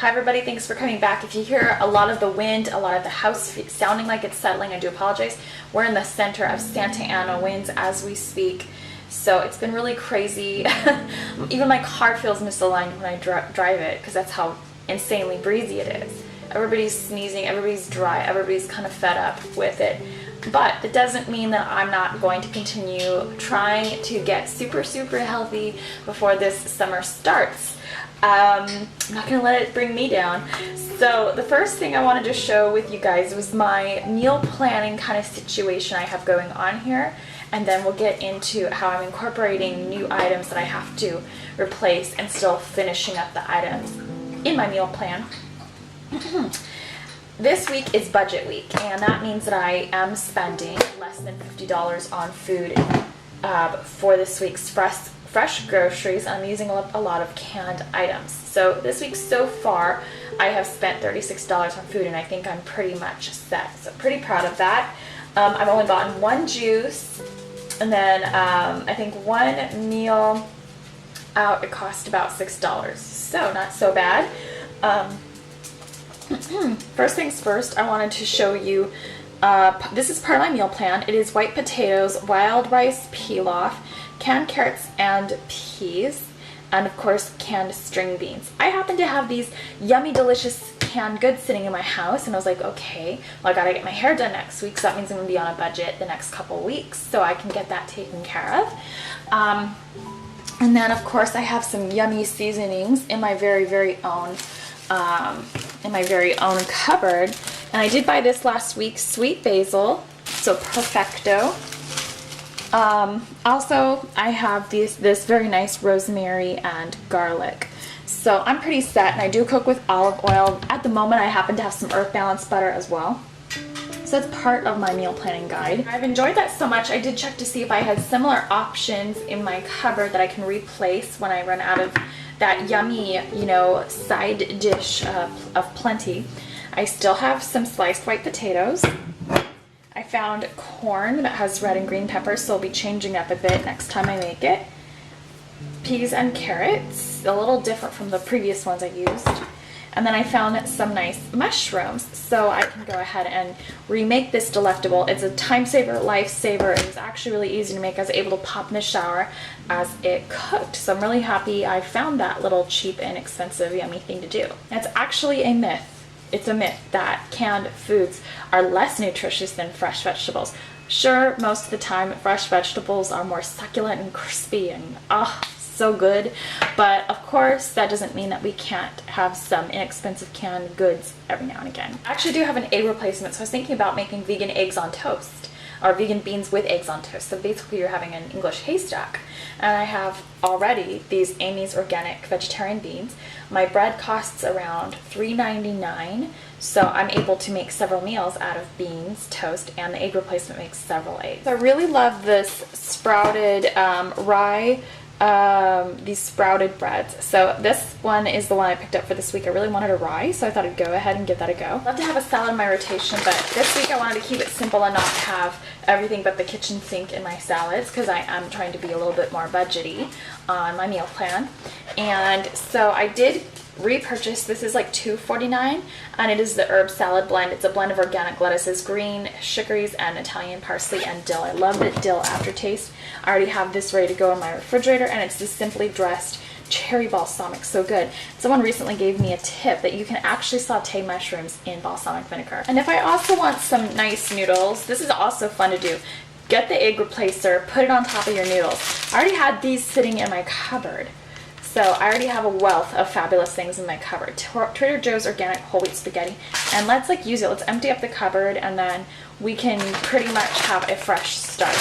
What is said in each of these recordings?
Hi everybody, thanks for coming back. If you hear a lot of the wind, a lot of the house sounding like it's settling, I do apologize. We're in the center of Santa Ana winds as we speak, so it's been really crazy. Even my car feels misaligned when I drive it because that's how insanely breezy it is. Everybody's sneezing, everybody's dry, everybody's kind of fed up with it. But it doesn't mean that I'm not going to continue trying to get super healthy before this summer starts. I'm not going to let it bring me down. So the first thing I wanted to show with you guys was my meal planning kind of situation I have going on here. And then we'll get into how I'm incorporating new items that I have to replace and still finishing up the items in my meal plan. This week is budget week, and that means that I am spending less than $50 on food for this week's fresh groceries. I'm using a lot of canned items. So this week so far, I have spent $36 on food, and I think I'm pretty much set. So pretty proud of that. I've only gotten one juice, and then I think one meal out, it cost about $6. So not so bad. First things first, I wanted to show you, this is part of my meal plan. It is white potatoes, wild rice pilaf, canned carrots and peas, and of course canned string beans. I happen to have these yummy, delicious canned goods sitting in my house, and I was like, okay, well I gotta get my hair done next week, so that means I'm gonna be on a budget the next couple weeks, so I can get that taken care of. And then of course I have some yummy seasonings in my very own cupboard, and I did buy this last week, sweet basil, so perfecto. Also I have this very nice rosemary and garlic, so I'm pretty set, and I do cook with olive oil. At the moment I happen to have some earth balance butter as well, so that's part of my meal planning guide. I've enjoyed that so much, I did check to see if I had similar options in my cupboard that I can replace when I run out of that yummy, side dish of plenty. I still have some sliced white potatoes. I found corn that has red and green peppers, so I'll be changing up a bit next time I make it. Peas and carrots, a little different from the previous ones I used. And then I found some nice mushrooms, so I can go ahead and remake this delectable. It's a time saver, life saver. It was actually really easy to make. I was able to pop in the shower as it cooked. So I'm really happy I found that little cheap, inexpensive, yummy thing to do. It's actually a myth. It's a myth that canned foods are less nutritious than fresh vegetables. Sure, most of the time fresh vegetables are more succulent and crispy and so good, but of course that doesn't mean that we can't have some inexpensive canned goods every now and again. I actually do have an egg replacement, so I was thinking about making vegan eggs on toast, or vegan beans with eggs on toast. So basically you're having an English haystack. And I have already these Amy's organic vegetarian beans. My bread costs around $3.99, so I'm able to make several meals out of beans, toast, and the egg replacement makes several eggs. So I really love this sprouted rye, these sprouted breads. So this one is the one I picked up for this week. I really wanted a rye, so I thought I'd go ahead and give that a go. I love to have a salad in my rotation, but this week I wanted to keep it simple and not have everything but the kitchen sink in my salads, because I am trying to be a little bit more budgety on my meal plan. And so I did repurchase, this is like $2.49, and it is the herb salad blend. It's a blend of organic lettuces, green chicories, and Italian parsley and dill. I love the dill aftertaste. I already have this ready to go in my refrigerator, and it's the simply dressed cherry balsamic. So good. Someone recently gave me a tip that you can actually saute mushrooms in balsamic vinegar. And if I also want some nice noodles, this is also fun to do. Get the egg replacer, put it on top of your noodles. I already had these sitting in my cupboard, so I already have a wealth of fabulous things in my cupboard. Trader Joe's organic whole wheat spaghetti, and let's use it. Let's empty up the cupboard, and then we can pretty much have a fresh start.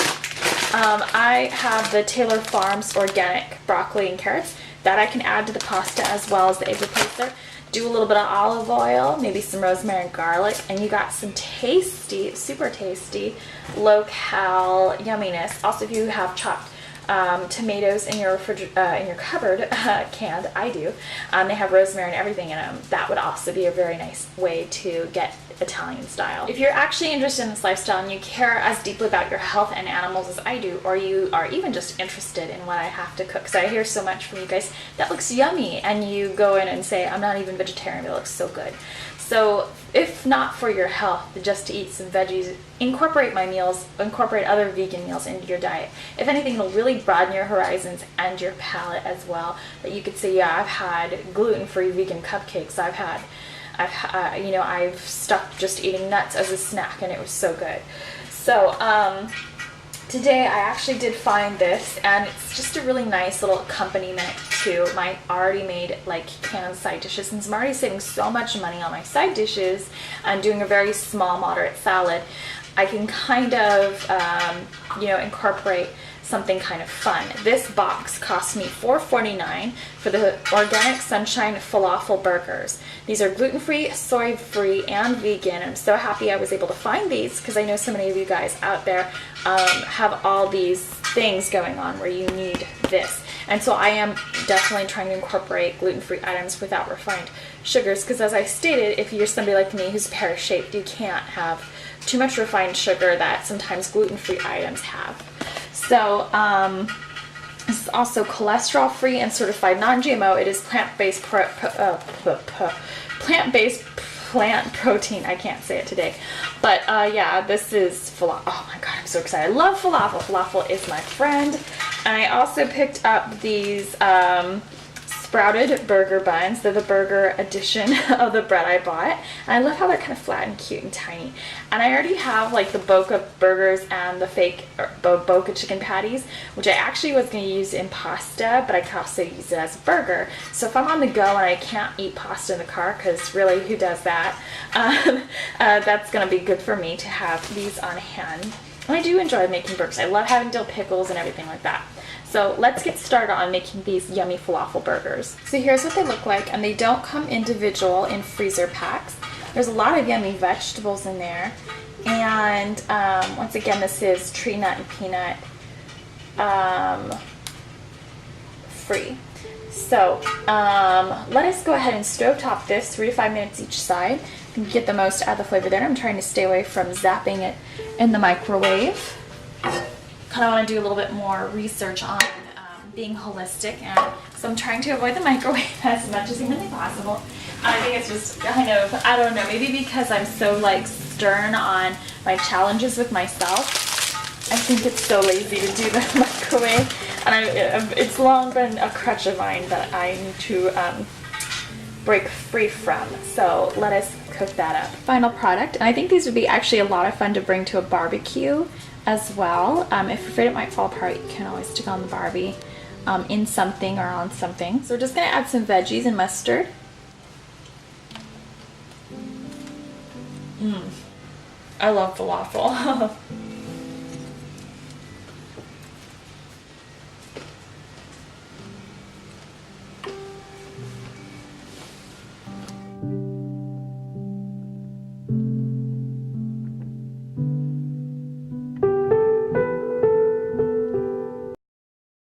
I have the Taylor Farms organic broccoli and carrots that I can add to the pasta as well as the egg replacer. Do a little bit of olive oil, maybe some rosemary and garlic, and you got some tasty, super tasty, low-cal yumminess. Also, if you have chopped tomatoes in your cupboard, canned, I do, they have rosemary and everything in them. That would also be a very nice way to get Italian style. If you're actually interested in this lifestyle and you care as deeply about your health and animals as I do, or you are even just interested in what I have to cook, because I hear so much from you guys, that looks yummy, and you go in and say, I'm not even vegetarian, but it looks so good. So if not for your health, just to eat some veggies, incorporate my meals, incorporate other vegan meals into your diet. If anything, it'll really broaden your horizons and your palate as well. That you could say, yeah, I've had gluten-free vegan cupcakes. I've stuck just eating nuts as a snack, and it was so good. So today I actually did find this, and it's just a really nice little accompaniment to my already made like canned side dishes. Since I'm already saving so much money on my side dishes and doing a very small, moderate salad, I can kind of, incorporate something kind of fun. This box cost me $4.49 for the Organic Sunshine Falafel burgers. These are gluten-free, soy-free, and vegan. I'm so happy I was able to find these, because I know so many of you guys out there have all these things going on where you need this. And so I am definitely trying to incorporate gluten-free items without refined sugars, because as I stated, if you're somebody like me who's pear-shaped, you can't have too much refined sugar that sometimes gluten-free items have. So this is also cholesterol-free and certified non-GMO. It is plant-based plant protein. I can't say it today. But yeah, this is falafel. Oh my god, I'm so excited. I love falafel. Falafel is my friend. And I also picked up these sprouted burger buns. They're the burger edition of the bread I bought. And I love how they're kind of flat and cute and tiny. And I already have like the Boca burgers and the fake Boca chicken patties, which I actually was going to use in pasta, but I could also use it as a burger. So if I'm on the go and I can't eat pasta in the car, because really, who does that? That's going to be good for me to have these on hand. And I do enjoy making burgers. I love having dill pickles and everything like that. So let's get started on making these yummy falafel burgers. So here's what they look like, and they don't come individual in freezer packs. There's a lot of yummy vegetables in there. And once again, this is tree nut and peanut free. So let us go ahead and stovetop this 3 to 5 minutes each side. You can get the most out of the flavor there. I'm trying to stay away from zapping it in the microwave. Kind of want to do a little bit more research on being holistic, and so I'm trying to avoid the microwave as much as humanly possible. I think it's just kind of, I don't know, maybe because I'm so like stern on my challenges with myself, I think it's so lazy to do the microwave, and it's long been a crutch of mine that I need to break free from. So let us cook that up. Final product, and I think these would be actually a lot of fun to bring to a barbecue as well. If you're afraid it might fall apart, you can always stick on the Barbie in something or on something. So we're just going to add some veggies and mustard. I love falafel.